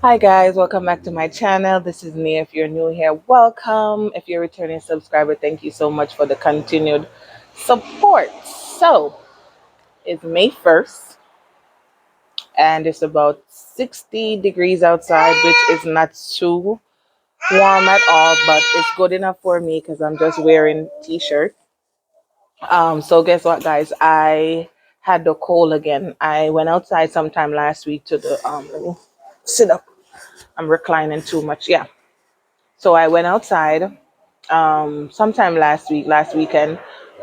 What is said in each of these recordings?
Hi guys, welcome back to my channel. This is Nia. If you're new here, welcome. If you're a returning subscriber, thank you so much for the continued support. So it's May 1st and it's about 60 degrees outside, which is not too warm at all, but it's good enough for me because I'm just wearing t-shirt. So guess what guys, I had the cold again. I went outside sometime last week to the let me sit up. I'm reclining too much. Yeah. So I went outside sometime last weekend,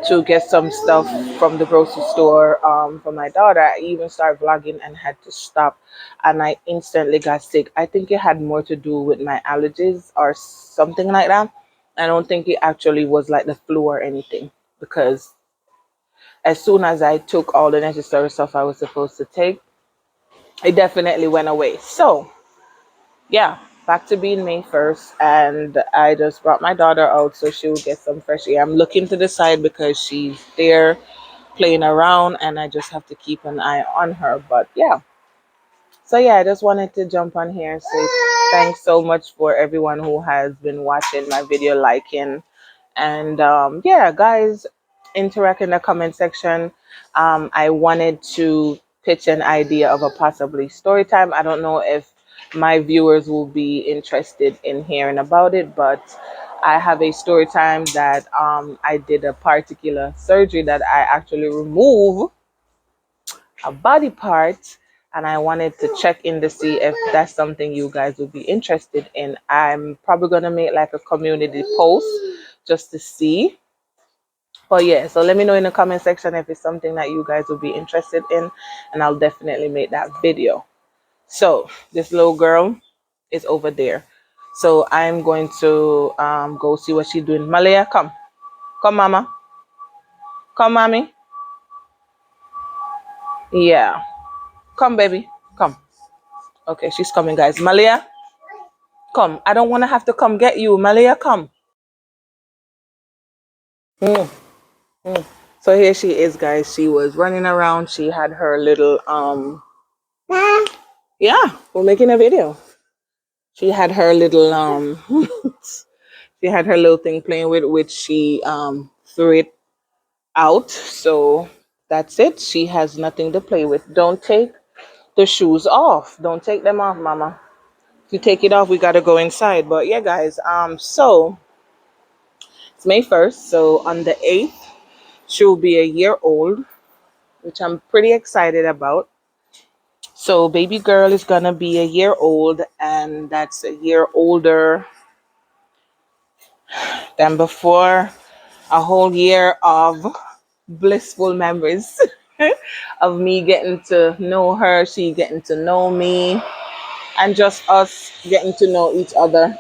to get some stuff from the grocery store for my daughter. I even started vlogging and had to stop, and I instantly got sick. I think it had more to do with my allergies or something like that. I don't think it actually was like the flu or anything, because as soon as I took all the necessary stuff I was supposed to take, it definitely went away. So yeah, back to being May 1st, and I just brought my daughter out so she'll get some fresh air. I'm looking to the side because she's there playing around, and I just have to keep an eye on her. But yeah, so yeah, I just wanted to jump on here and say thanks so much for everyone who has been watching my video, liking, and yeah, guys, interact in the comment section. I wanted to pitch an idea of a possibly story time. I don't know if my viewers will be interested in hearing about it, but I have a story time that I did a particular surgery that I actually remove a body part, and I wanted to check in to see if that's something you guys would be interested in. I'm probably gonna make like a community post just to see. But yeah, so let me know in the comment section if it's something that you guys would be interested in, and I'll definitely make that video. So this little girl is over there, so I'm going to go see what she's doing. Malaya, come mama, come mommy. Yeah, come baby, come. Okay, she's coming guys. Malaya, come. I don't want to have to come get you. Malaya, come. Mm, mm. So here she is guys. She was running around. She had her little yeah, we're making a video. She had her little she had her little thing playing with, which she threw it out. So that's it. She has nothing to play with. Don't take the shoes off. Don't take them off, mama. If you take it off, we gotta go inside. But yeah guys, so it's May 1st, so on the 8th she'll be a year old, which I'm pretty excited about. So baby girl is gonna be a year old, and that's a year older than before. A whole year of blissful memories of me getting to know her, she getting to know me, and just us getting to know each other.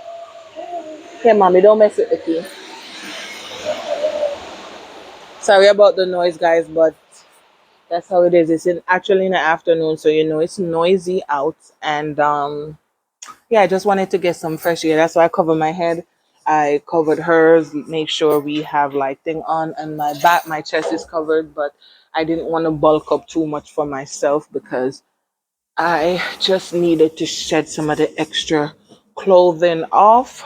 Hey mommy, don't mess with the key. Sorry about the noise guys, but that's how it is. It's actually in the afternoon, so you know it's noisy out. And yeah, I just wanted to get some fresh air. That's why I covered my head. I covered hers, make sure we have like thing on, and my back, my chest is covered, but I didn't want to bulk up too much for myself because I just needed to shed some of the extra clothing off.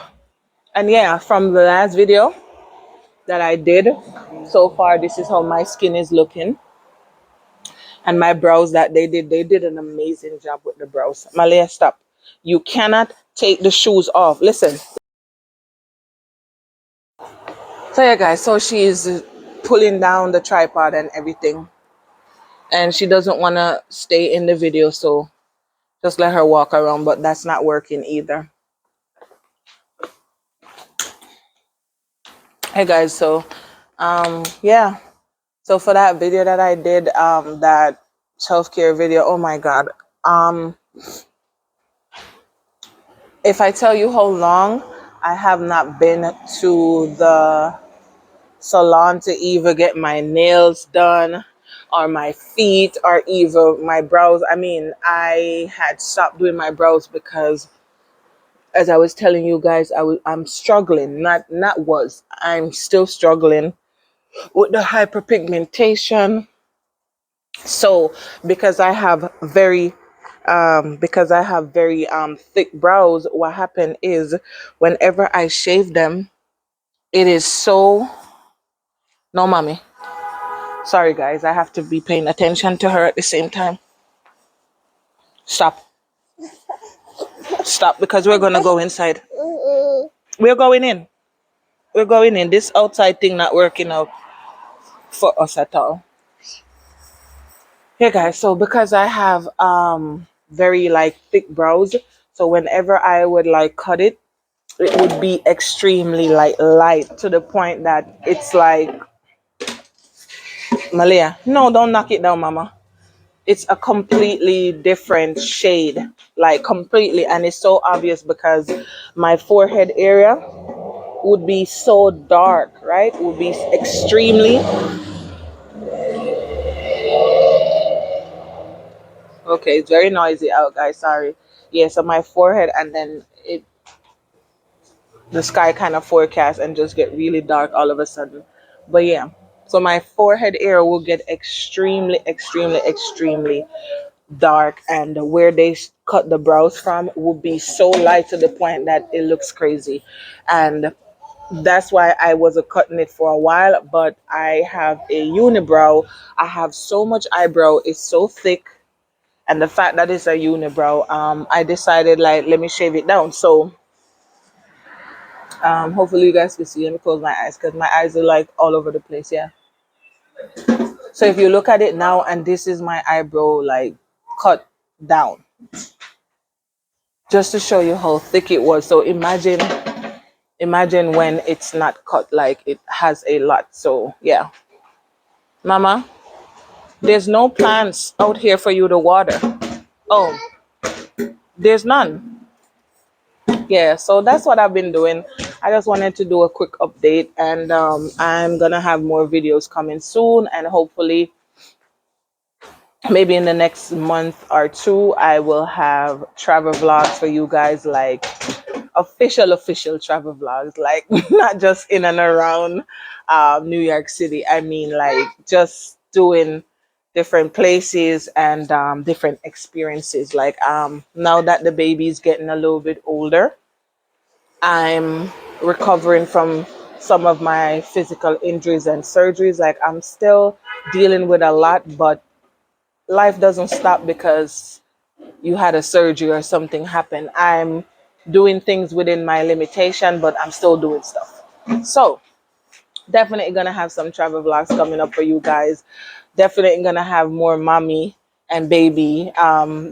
And yeah, from the last video that I did so far, this is how my skin is looking. And my brows that they did an amazing job with the brows. Malaya, stop. You cannot take the shoes off. Listen. So yeah guys, so she's pulling down the tripod and everything, and she doesn't want to stay in the video, so just let her walk around, but that's not working either. Hey guys, so yeah, so for that video that I did, that self-care video, oh my god, if I tell you how long I have not been to the salon to either get my nails done or my feet or even my brows. I mean, I had stopped doing my brows because, as I was telling you guys, I'm struggling. I'm still struggling with the hyperpigmentation. So because I have very because I have very thick brows, what happened is whenever I shave them, it is so... No, mommy. Sorry, guys. I have to be paying attention to her at the same time. Stop. Stop, because we're going to go inside. We're going in. We're going in. This outside thing not working out for us at all. Hey, guys. So because I have very like thick brows, so whenever I would like cut it, it would be extremely like light to the point that it's like... Malia, no, don't knock it down, mama. It's a completely different shade, like completely, and it's so obvious because my forehead area would be so dark, right? Would be extremely... Okay, it's very noisy out, guys. Sorry. Yeah, so my forehead, and then the sky kind of forecast and just get really dark all of a sudden. But yeah, so my forehead area will get extremely, extremely, extremely dark, and where they cut the brows from will be so light to the point that it looks crazy. And that's why I wasn't cutting it for a while, but I have a unibrow. I have so much eyebrow, it's so thick, and the fact that it's a unibrow, I decided like let me shave it down. So hopefully you guys can see. Let me close my eyes because my eyes are like all over the place. Yeah. So if you look at it now, and this is my eyebrow like cut down, just to show you how thick it was. So imagine when it's not cut, like it has a lot. So yeah, mama, there's no plants out here for you to water. Oh, there's none. Yeah, so that's what I've been doing. I just wanted to do a quick update, and I'm gonna have more videos coming soon, and hopefully maybe in the next month or two I will have travel vlogs for you guys, like official travel vlogs, like not just in and around New York City. I mean, like just doing different places and different experiences. Like now that the baby's getting a little bit older, I'm recovering from some of my physical injuries and surgeries. Like I'm still dealing with a lot, but life doesn't stop because you had a surgery or something happened. I'm doing things within my limitation, but I'm still doing stuff. So definitely gonna have some travel vlogs coming up for you guys. Definitely gonna have more mommy and baby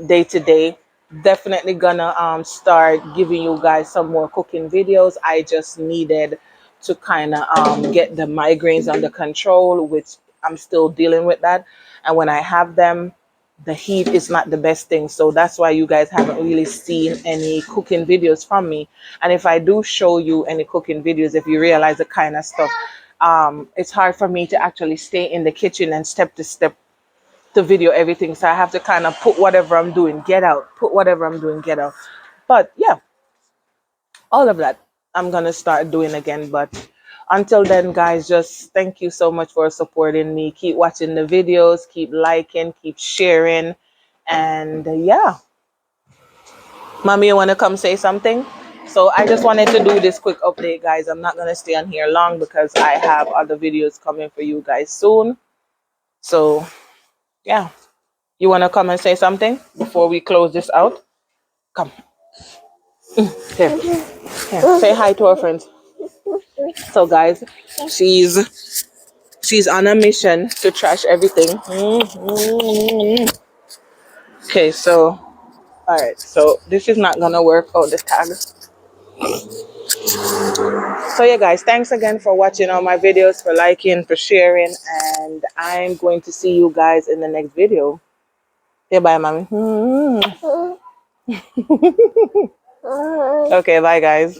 day to day. Definitely gonna start giving you guys some more cooking videos. I just needed to kind of get the migraines under control, which I'm still dealing with that. And when I have them, the heat is not the best thing. So that's why you guys haven't really seen any cooking videos from me. And if I do show you any cooking videos, if you realize the kind of stuff, it's hard for me to actually stay in the kitchen and step to step to video everything. So I have to kind of put whatever I'm doing, get out, put whatever I'm doing, get out. But yeah, all of that I'm going to start doing again. But until then, guys, just thank you so much for supporting me. Keep watching the videos, keep liking, keep sharing. And yeah, mommy, you want to come say something? So I just wanted to do this quick update, guys. I'm not going to stay on here long because I have other videos coming for you guys soon. So yeah, you want to come and say something before we close this out? Come. Here. Here. Say hi to our friends. So guys, she's on a mission to trash everything. Okay, so all right, so this is not gonna work. Oh, the tag. So yeah, guys, thanks again for watching all my videos, for liking, for sharing, and I'm going to see you guys in the next video. Say bye, mommy. Okay, bye, guys.